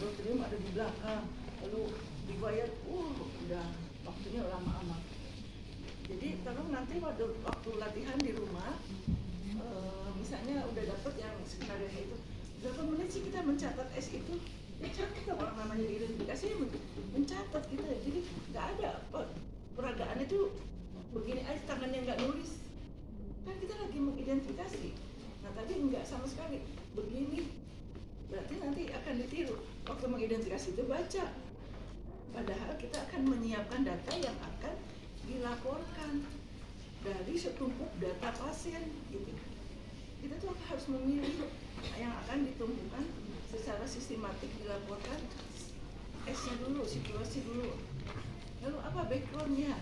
laboratorium ada di belakang, lalu dibayar, udah waktunya lama amat. Jadi tolong nanti waktu latihan di rumah, misalnya udah dapet yang skenario itu, berapa menit sih kita mencatat S itu? Ya catat, orang namanya identifikasi mencatat kita. Jadi nggak ada peragaan itu begini aja tangannya nggak nulis. Kan kita lagi mengidentifikasi. Nah tadi nggak sama sekali begini. Berarti nanti akan ditiru. Waktu mengidentifikasi itu baca. Padahal kita akan menyiapkan data yang akan dilaporkan dari setumpuk data pasien gitu. Kita tuh harus memilih yang akan ditumpukan secara sistematik, dilaporkan S-nya dulu, situasi dulu, lalu apa background-nya.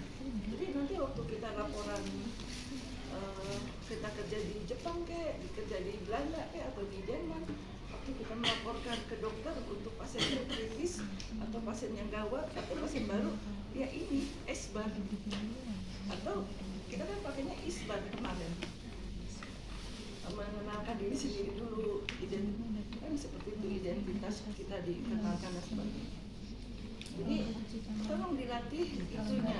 Jadi nanti waktu kita laporan kita kerja di Jepang kerja di Belanda atau di Jerman, waktu kita melaporkan ke dokter untuk pasien yang kritis atau pasien yang gawat atau pasien baru, ya ini S-bar atau kita kan pakainya ISBAR kemarin, mengenalkan diri sendiri dulu, kan seperti itu identitas kita dikenalkan dan sebagainya. Jadi tolong dilatih itunya,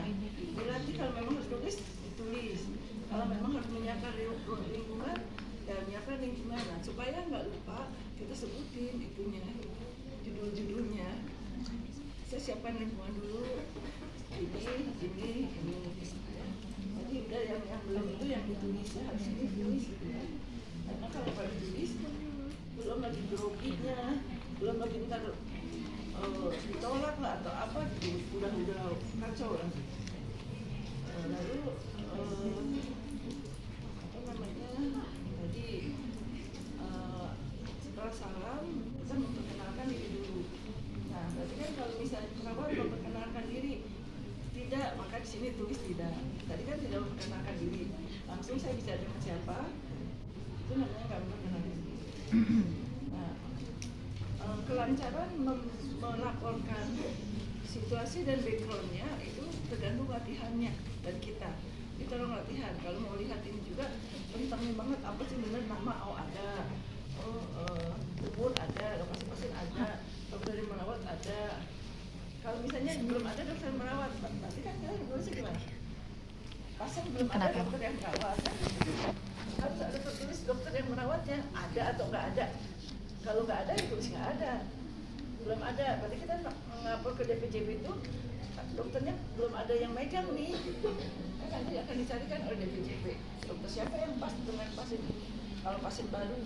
dilatih kalau memang harus tulis ditulis, kalau memang harus menyiapkan lingkungan ya menyiapkan lingkungan, nah, supaya nggak lupa kita sebutin itunya, judul-judulnya. Saya siapkan lingkungan dulu, ini. Jadi udah yang belum itu yang ditulis ya harus ditulis gitu ya. Karena kalau pada ditulis belum lagi groginya, belum lagi ntar ditolak nggak atau apa gitu, udah kacau lah. Lalu apa namanya tadi setelah salam kita memperkenalkan diri dulu. Nah berarti kan kalau misalnya perawat memperkenalkan diri tidak, maka di sini tulis tidak. Tadi kan tidak memperkenalkan diri, langsung saya bicara dengan siapa, itu namanya nggak memperkenalkan diri. Nah, kelancaran melaporkan situasi dan backgroundnya itu tergantung latihannya dan kita. Ini tolong latihan. Kalau mau lihat ini juga penting banget apa sih benar nama ada, umur ada, lokasi pasien ada, dokter yang merawat ada. Kalau misalnya belum ada dokter merawat, berarti kan kita nulisnya gimana? Pasien belum ada dokter yang merawat, kan? Harus ada tertulis dokter yang merawatnya ada atau nggak ada. Kalau nggak ada, ya tulis nggak ada. Belum ada, berarti kita ngapor ke DPJP itu dokternya belum ada yang megang nih. Nanti akan dicarikan oleh DPJP. Dokter siapa yang pas dengan pasien ini? Kalau pasien baru,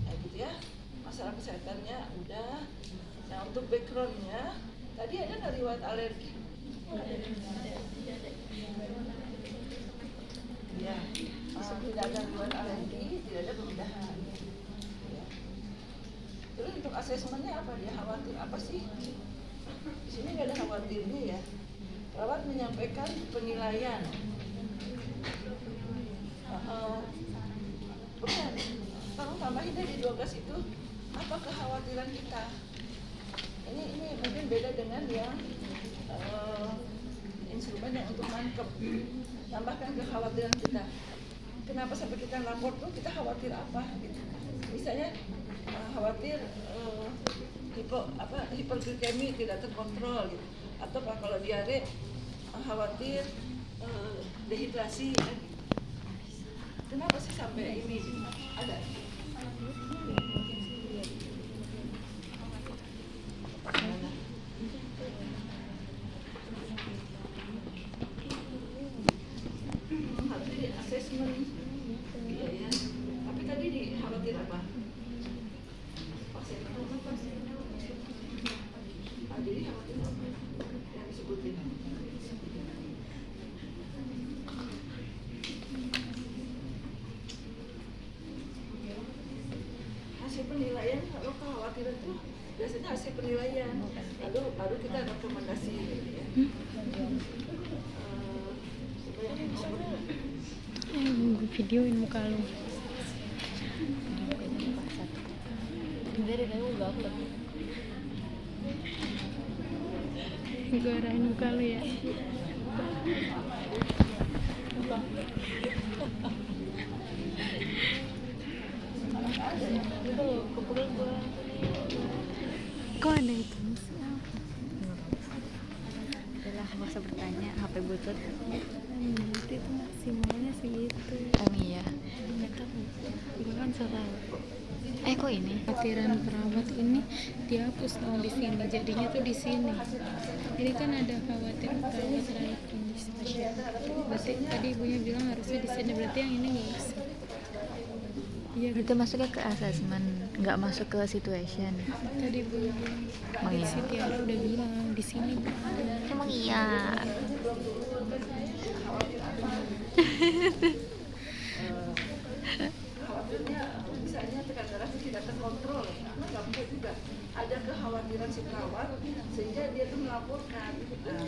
nah gitu ya. Masalah kesehatannya udah. Nah untuk backgroundnya, tadi ada nggak riwayat alergi? Ya, tidak ada riwayat alergi, tidak ada perubahan. Ya. Terus untuk asesmennya apa? Dia khawatir apa sih? Di sini nggak ada khawatirnya ya. Perawat menyampaikan penilaian. Bukan, tolong tambahin dari 12 itu apa kekhawatiran kita. Ini mungkin beda dengan yang instrumen yang untuk nangkep. Tambahkan kekhawatiran kita. Kenapa sampai kita lapor tuh kita khawatir apa? Gitu. Misalnya khawatir hiperglikemi tidak terkontrol, gitu. Atau kalau diare khawatir dehidrasi. Gitu. Kenapa sih sampai ini? Ada? Penilaian, kalau kekhawatiran itu biasanya hasil penilaian, lalu baru kita rekomendasi ya. Videoin muka lu. Dari kamu gak upload. Gue arahin muka lu ya. Itu loh, kepegel gue. Kok ada itu sih? Udah nggak usah bertanya, HP butut. Nanti tuh maksimalnya segitu. Iya. Nggak tahu. Gue kan salah. Kok ini? Khawatiran perawat ini dihapus dong di sini. Jadinya tuh di sini. Jadi kan ada khawatir perawat terhadap kondisi pasien. Berarti tadi ibunya bilang harusnya di sini. Berarti yang ini nggak usah. Iya, Itu masuknya ke assessment, nggak masuk ke situation. tadi ibunya bilang. Oh iya. Si Tiara udah bilang di sini. Emang iya. Khawatirnya misalnya tekanan darah tidak terkontrol, karena nggak mungkin juga ada kekhawatiran si perawat sehingga dia tuh melaporkan. Nah,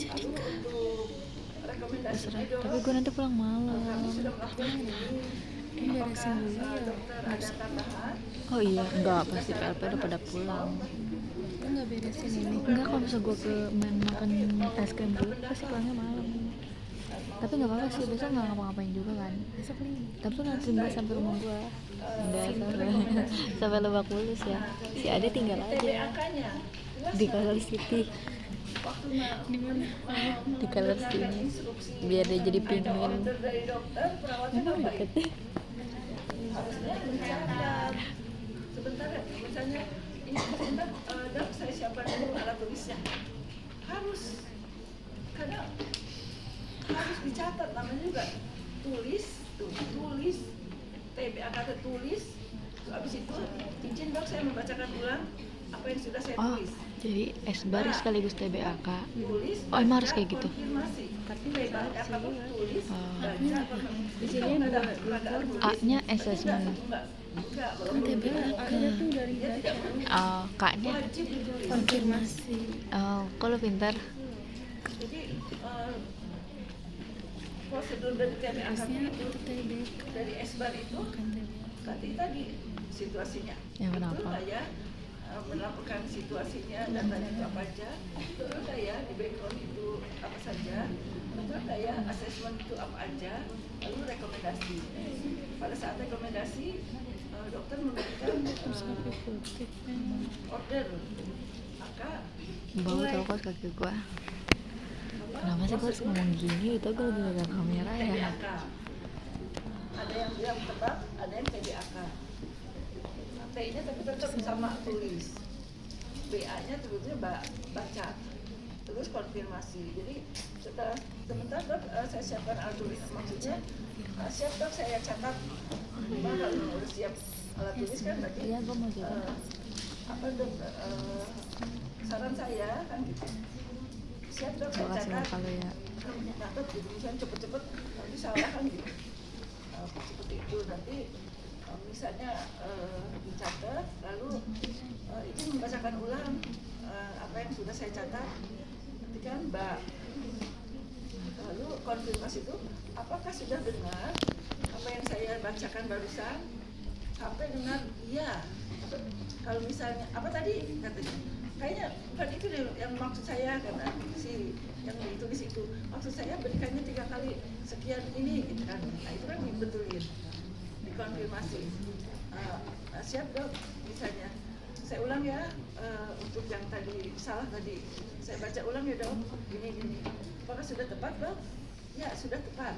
lalu untuk rekomendasinya dong, Tapi gue nanti pulang malam. kami sudah melakukan ini. Ini beresin dulu ya. Dokter ada tambahan? Oh iya, enggak, pasti PLP udah pada pulang. Lo nggak beresin ini? Enggak, kalau misalnya gue ke main makan es krim dulu, pasti pulangnya malam. Tapi nggak apa-apa sih, besok nggak ngapa-ngapain juga kan. Besok nih. Tapi nanti gue sampai rumah gue. Udah sampai Lebak Bulus ya. Si Ade tinggal aja TBAK-nya di Color City, Di mana? di Color City. Biar dia jadi pingin. order dari dokter, perawatnya Emang nggak baik. deket. Harusnya mencatat sebentar ya, misalnya ini sebentar, dok saya siapkan dulu alat tulisnya, harus, karena harus dicatat, namanya juga tulis TBAK tertulis. Habis itu izin dok saya membacakan ulang apa yang sudah saya Oh, tulis. jadi S-bar sekaligus TBAK. Tulis, Oh, emang harus baca, kayak gitu? konfirmasi. Tapi TBAK tuh tulis, Oh. baca, Di sini ada A-nya assessment. enggak, kan TBA ada tuh dari baca. Oh, K-nya. wajib ditulis. Konfirmasi. Oh, kok lo pintar? Jadi prosedur dari TBAK Harusnya itu itu TBK dari S-bar itu bukan TBK. tadi situasinya. Ya, kenapa? Betul nggak ya melaporkan situasinya, datanya itu apa aja, betul nggak ya di background itu apa saja, betul nggak ya asesmen itu apa aja, lalu rekomendasi. Pada saat rekomendasi dokter memberikan order, maka Bau tau kok kaki gua. Kenapa sih gue harus ngomong gini? Itu gue lagi megang kamera ya. TBAK. Ada yang bilang tetap, ada yang TBAK. T-nya tapi tetap sama tulis. BA-nya sebetulnya baca. Terus konfirmasi. Jadi sebentar dok, saya siapkan alat tulis. Maksudnya siap dok, saya catat. Memang kalau udah siap alat tulis kan berarti Iya, gue mau juga. apa dok, saran saya kan gitu. Siap dok, saya Makasih catat. kalau ya. Catat gitu, misalnya cepet-cepet nanti salah kan gitu. Seperti itu nanti misalnya dicatat, lalu itu membacakan ulang apa yang sudah saya catat, ketika Mbak, lalu konfirmasi itu apakah sudah dengar apa yang saya bacakan barusan, sampai dengar iya. Kalau misalnya apa tadi katanya, kayaknya bukan itu deh yang maksud saya, kata si yang ditulis itu, maksud saya berikannya 3 kali sekian ini gitu kan. Nah itu kan dibetulin, dikonfirmasi. Siap dok, misalnya saya ulang ya, untuk yang tadi salah tadi saya baca ulang ya dok, gini apakah sudah tepat dok? Ya sudah tepat.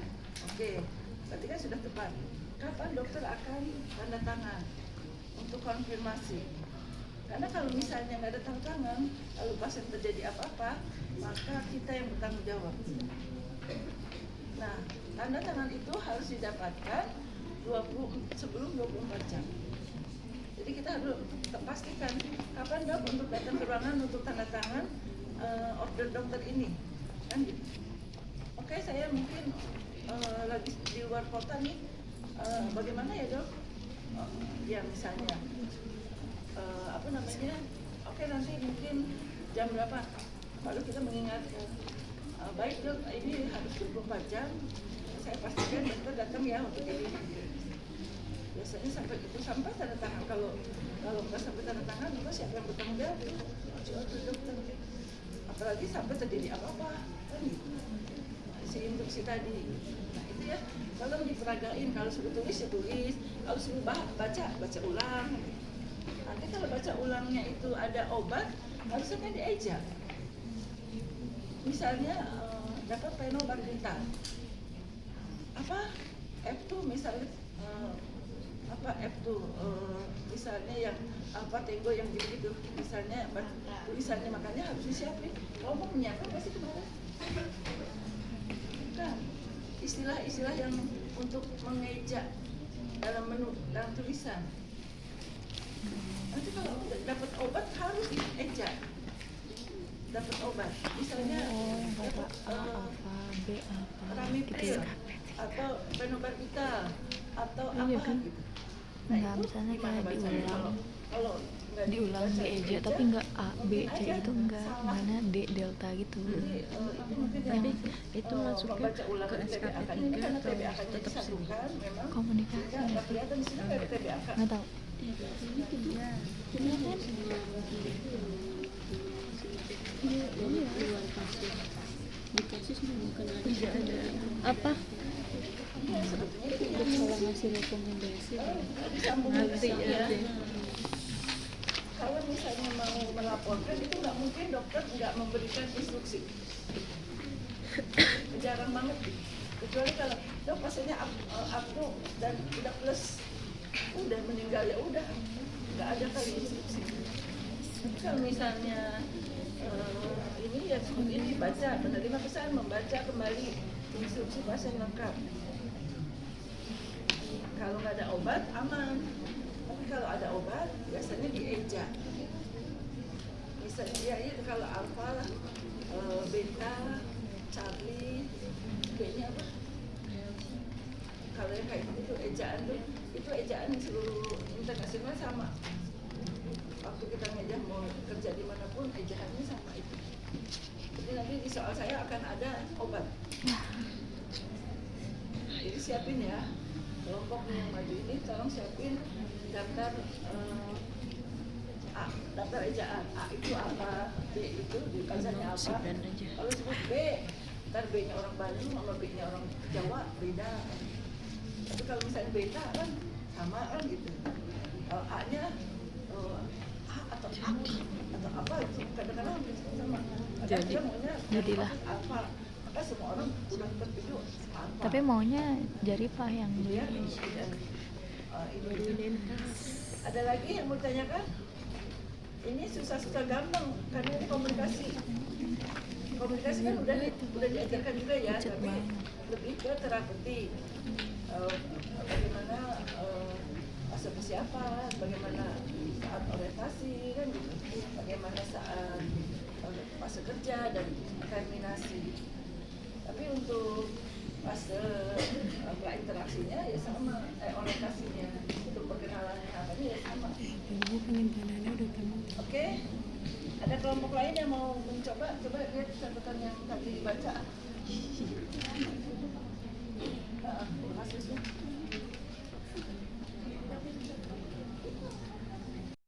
Oke, berarti kan sudah tepat. Kapan dokter akan tanda tangan untuk konfirmasi? Karena kalau misalnya nggak ada tanda tangan, lalu pasien terjadi apa-apa, maka kita yang bertanggung jawab. Nah, tanda tangan itu harus didapatkan sebelum 24 jam. Jadi kita harus pastikan kapan dok untuk datang ke ruangan untuk tanda tangan order dokter ini, kan gitu. Oke, saya mungkin lagi di luar kota nih, bagaimana ya dok? Ya misalnya apa namanya? Oke, nanti mungkin jam berapa? Lalu kita mengingatkan, baik dok, ini harus 24 jam. Saya pastikan dokter datang ya untuk ini. Biasanya sampai tanda tangan. Kalau nggak sampai tanda tangan, maka siapa yang bertanggung jawab? Order dokter. Apalagi sampai terjadi apa-apa, kan gitu. Si instruksi tadi. Nah itu ya, kalau diperagain, kalau sudah tulis ya tulis, kalau sudah baca ulang. Nanti kalau baca ulangnya itu ada obat, harusnya kan dieja. Misalnya dapat phenobarbital, apa F2 misalnya, apa F2 misalnya yang apa Tango yang gitu-gitu, misalnya tulisannya, makanya harus disiapin. Kalau mau menyiapkan pasti kemarin. Kan istilah-istilah yang untuk mengeja dalam menu, dalam tulisan. Nanti kalau dapat obat harus dieja. Dapat obat, misalnya dapat B apa Ramipril atau phenobarbital atau apa Iya kan? gitu. Nggak, misalnya gimana kayak bacanya? diulang. Kalau nggak Diulang dibaca dieja tapi nggak A B C itu enggak, mana D delta gitu. Jadi, itu mungkin Tapi yang, itu masuknya membaca ulang ke dari SKP TBAK ini juga karena atau TBAK-nya tetap disatukan memang Komunikasi sehingga nggak kelihatan di sini nggak ada TBAK. nggak tahu. luar pasien di kasus bukan tidak ada Apa? Iya, sebetulnya itu untuk salah ngasih rekomendasi disambung nanti dengan ya saya. Kalau misalnya mau melaporkan itu nggak mungkin dokter nggak memberikan instruksi. Jarang banget, kecuali kalau dok pasiennya apnu dan udah plus, udah meninggal ya udah, nggak ada kali instruksi. Kalau misalnya ini ya ini baca, penerima pesan membaca kembali instruksi pasien lengkap. Kalau nggak ada obat aman, tapi kalau ada obat biasanya dieja. Misalnya ya itu kalau alfa, beta, Charlie, kayaknya apa? Kalau yang kayak gitu ejaan tuh, itu ejaan seluruh internasional sama. Waktu kita ngejah mau kerja dimanapun ejaannya sama itu. Jadi nanti di soal saya akan ada obat. Jadi siapin ya, kelompok yang maju ini tolong siapin daftar A, daftar ejaan. A itu apa, B itu dibacanya apa. Kalau sebut B, ntar B-nya orang Bandung sama B-nya orang Jawa beda. Tapi kalau misalnya beta kan sama kan gitu. Kalau A-nya A atau apa kadang-kadang sama. Ada dia maunya Jadilah. alfa. Maka semua orang udah tertuju alfa. Tapi maunya Jaripah yang beli. Ya, ini. Ada lagi yang mau ditanyakan? Ini susah-susah gampang karena ini komunikasi. Komunikasi kan udah diajarkan juga ya, tapi lebih ke terapeutik. Bagaimana fase persiapan, bagaimana saat orientasi kan gitu, bagaimana saat fase kerja dan terminasi. Tapi untuk fase interaksinya ya sama, orientasinya untuk perkenalannya apa ya sama. ibu penyimpanannya udah penuh. Oke, ada kelompok lain yang mau mencoba, coba lihat catatan yang tadi dibaca.